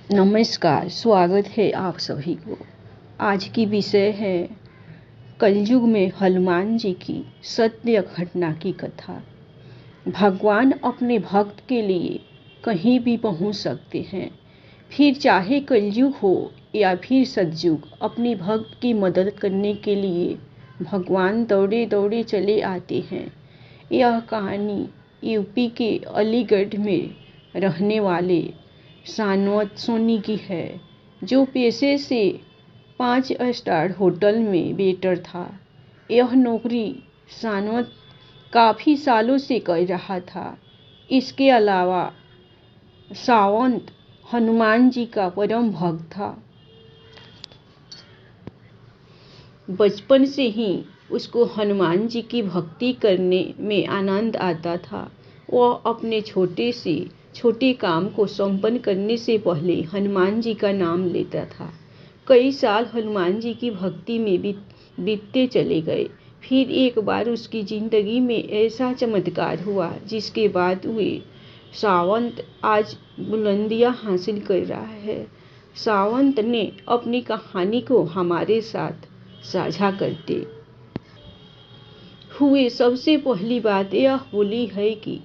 नमस्कार, स्वागत है आप सभी को। आज की विषय है कलयुग में हनुमान जी की सत्य घटना की कथा। भगवान अपने भक्त के लिए कहीं भी पहुंच सकते हैं, फिर चाहे कलयुग हो या फिर सतयुग। अपने भक्त की मदद करने के लिए भगवान दौड़े दौड़े चले आते हैं। यह कहानी यूपी के अलीगढ़ में रहने वाले सानवत सोनी की है, जो पेशे से 5 स्टार होटल में वेटर था। यह नौकरी सानवत काफ़ी सालों से कर रहा था। इसके अलावा सावंत हनुमान जी का परम भक्त था। बचपन से ही उसको हनुमान जी की भक्ति करने में आनंद आता था। वह अपने छोटे से छोटे काम को संपन्न करने से पहले हनुमान जी का नाम लेता था। कई साल हनुमान जी की भक्ति में बीतते चले गए। फिर एक बार उसकी जिंदगी में ऐसा चमत्कार हुआ जिसके बाद वे सावंत आज बुलंदियां हासिल कर रहा है। सावंत ने अपनी कहानी को हमारे साथ साझा करते हुए सबसे पहली बात यह बोली है कि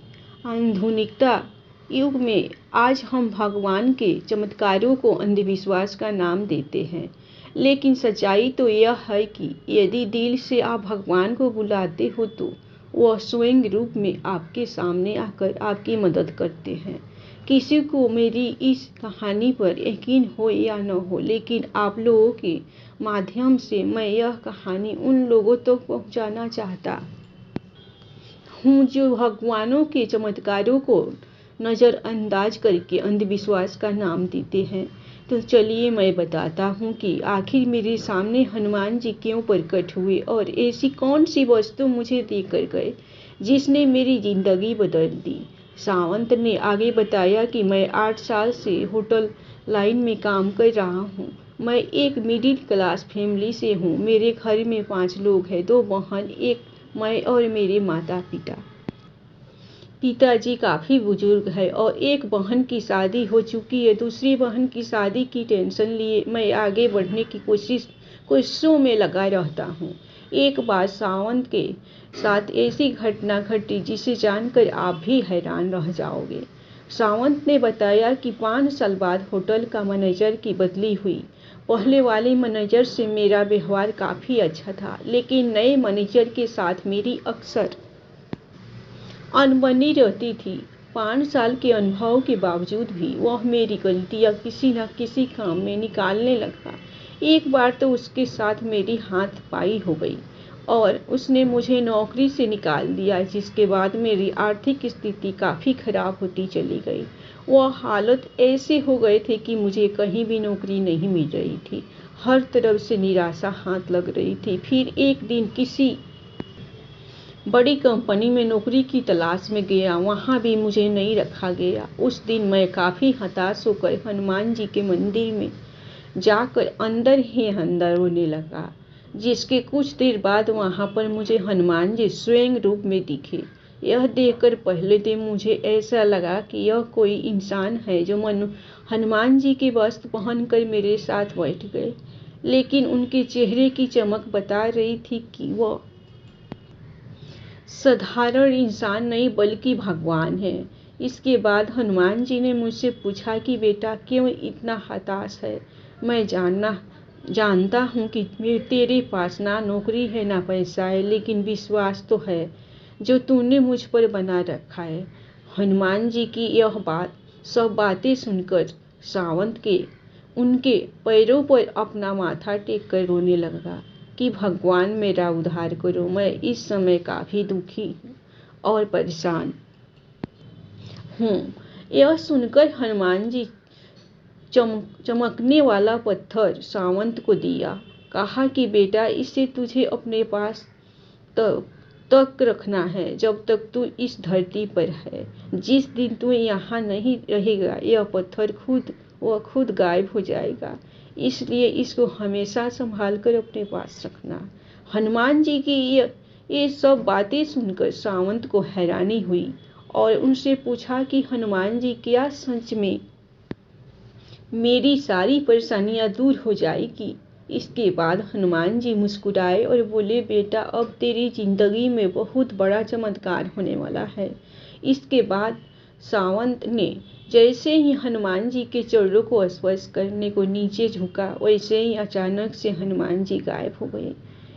आधुनिकता युग में आज हम भगवान के चमत्कारों को अंधविश्वास का नाम देते हैं, लेकिन सच्चाई तो यह है कि यदि दिल से आप भगवान को बुलाते हो तो वह स्वयं रूप में आपके सामने आकर आपकी मदद करते हैं। किसी को मेरी इस कहानी पर यकीन हो या न हो, लेकिन आप लोगों के माध्यम से मैं यह कहानी उन लोगों तक तो पहुंचाना चाहता हूँ जो भगवानों के चमत्कारों को नज़रअंदाज करके अंधविश्वास का नाम देते हैं। तो चलिए मैं बताता हूँ कि आखिर मेरे सामने हनुमान जी क्यों प्रकट हुए और ऐसी कौन सी वस्तु मुझे देकर गए जिसने मेरी जिंदगी बदल दी। सावंत ने आगे बताया कि मैं 8 साल से होटल लाइन में काम कर रहा हूँ। मैं एक मिडिल क्लास फैमिली से हूँ। मेरे घर में 5 लोग हैं, 2 बहन, एक मैं और मेरे माता पिता। पिताजी काफ़ी बुजुर्ग है और एक बहन की शादी हो चुकी है। दूसरी बहन की शादी की टेंशन लिए मैं आगे बढ़ने की कोशिशों में लगा रहता हूँ। एक बार सावंत के साथ ऐसी घटना घटी जिसे जानकर आप भी हैरान रह जाओगे। सावंत ने बताया कि 5 साल बाद होटल का मैनेजर की बदली हुई। पहले वाले मैनेजर से मेरा व्यवहार काफ़ी अच्छा था, लेकिन नए मैनेजर के साथ मेरी अक्सर अनबनी रहती थी। 5 साल के अनुभव के बावजूद भी वह मेरी गलतियां किसी न किसी काम में निकालने लगा। एक बार तो उसके साथ मेरी हाथापाई हो गई और उसने मुझे नौकरी से निकाल दिया, जिसके बाद मेरी आर्थिक स्थिति काफ़ी खराब होती चली गई। वह हालत ऐसे हो गए थे कि मुझे कहीं भी नौकरी नहीं मिल रही थी। हर तरफ से निराशा हाथ लग रही थी। फिर एक दिन किसी बड़ी कंपनी में नौकरी की तलाश में गया, वहाँ भी मुझे नहीं रखा गया। उस दिन मैं काफ़ी हताश होकर हनुमान जी के मंदिर में जाकर अंदर ही अंदर रोने लगा, जिसके कुछ देर बाद वहाँ पर मुझे हनुमान जी स्वयं रूप में दिखे। यह देखकर पहले तो मुझे ऐसा लगा कि यह कोई इंसान है जो हनुमान जी के वस्त्र पहनकर मेरे साथ बैठ गए, लेकिन उनके चेहरे की चमक बता रही थी कि वह साधारण इंसान नहीं बल्कि भगवान है। इसके बाद हनुमान जी ने मुझसे पूछा कि बेटा क्यों इतना हताश है। मैं जानता हूँ कि तेरे पास ना नौकरी है ना पैसा है, लेकिन विश्वास तो है जो तूने मुझ पर बना रखा है। हनुमान जी की यह सब बातें सुनकर सावंत उनके पैरों पर अपना माथा टेक कर रोने लगा कि भगवान मेरा उद्धार करो। मैं इस समय काफ़ी दुखी और परेशान हूँ। यह सुनकर हनुमान जी चमकने वाला पत्थर सावंत को दिया। कहा कि बेटा इसे तुझे अपने पास तक रखना है जब तक तू इस धरती पर है। जिस दिन तू यहाँ नहीं रहेगा यह पत्थर खुद गायब हो जाएगा, इसलिए इसको हमेशा संभाल कर अपने पास रखना। हनुमान जी की ये सब बातें सुनकर सावंत को हैरानी हुई और उनसे पूछा कि हनुमान जी क्या सच में मेरी सारी परेशानियां दूर हो जाएगी। इसके बाद हनुमान जी मुस्कुराए और बोले, बेटा अब तेरी जिंदगी में बहुत बड़ा चमत्कार होने वाला है। इसके बाद सावंत ने जैसे ही हनुमान जी के चरणों को स्पर्श करने को नीचे झुका, वैसे ही अचानक से हनुमान जी गायब हो गए।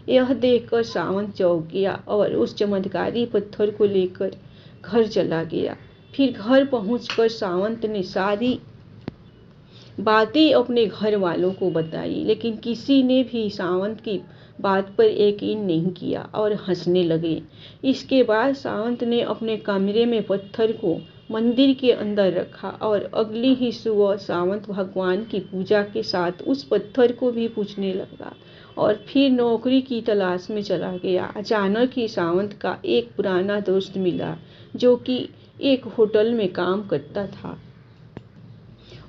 यह देखकर सावंत चौंक गया और उस चमत्कारी पत्थर को लेकर घर चला गया। फिर घर पहुंचकर सावंत ने सारी बातें अपने घर वालों को बताई, लेकिन किसी ने भी सावंत की बात पर यकीन नहीं किया और हंसने लगे। इसके बाद सावंत ने अपने कमरे में पत्थर को मंदिर के अंदर रखा और अगली ही सुबह सावंत भगवान की पूजा के साथ उस पत्थर को भी पूजने लगा और फिर नौकरी की तलाश में चला गया। अचानक ही सावंत का एक पुराना दोस्त मिला जो कि एक होटल में काम करता था।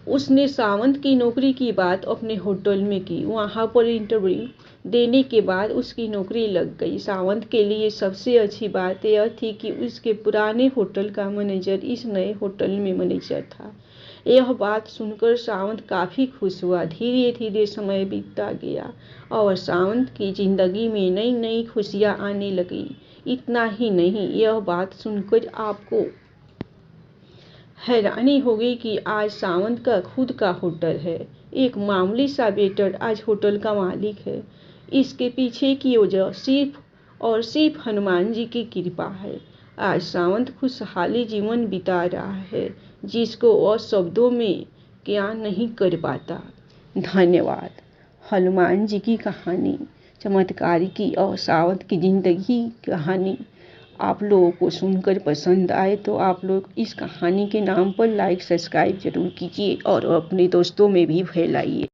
उसने सावंत की नौकरी की बात अपने होटल में की। वहां पर इंटरव्यू देने के बाद उसकी नौकरी लग गई। सावंत के लिए सबसे अच्छी बात यह थी कि उसके पुराने होटल का मैनेजर इस नए होटल में मैनेजर था। यह बात सुनकर सावंत काफी खुश हुआ। धीरे धीरे समय बीतता गया और सावंत की जिंदगी में नई नई खुशियां आने लगी। इतना ही नहीं, यह बात सुनकर आपको हैरानी होगी कि आज सावंत का खुद का होटल है। एक मामूली सा वेटर आज होटल का मालिक है। इसके पीछे की वजह सिर्फ और सिर्फ हनुमान जी की कृपा है। आज सावंत खुशहाली जीवन बिता रहा है जिसको वह शब्दों में क्या नहीं कर पाता। धन्यवाद। हनुमान जी की कहानी चमत्कारी की और सावंत की जिंदगी की कहानी आप लोगों को सुनकर पसंद आए तो आप लोग इस कहानी के नाम पर लाइक सब्सक्राइब जरूर कीजिए और अपने दोस्तों में भी फैलाइए।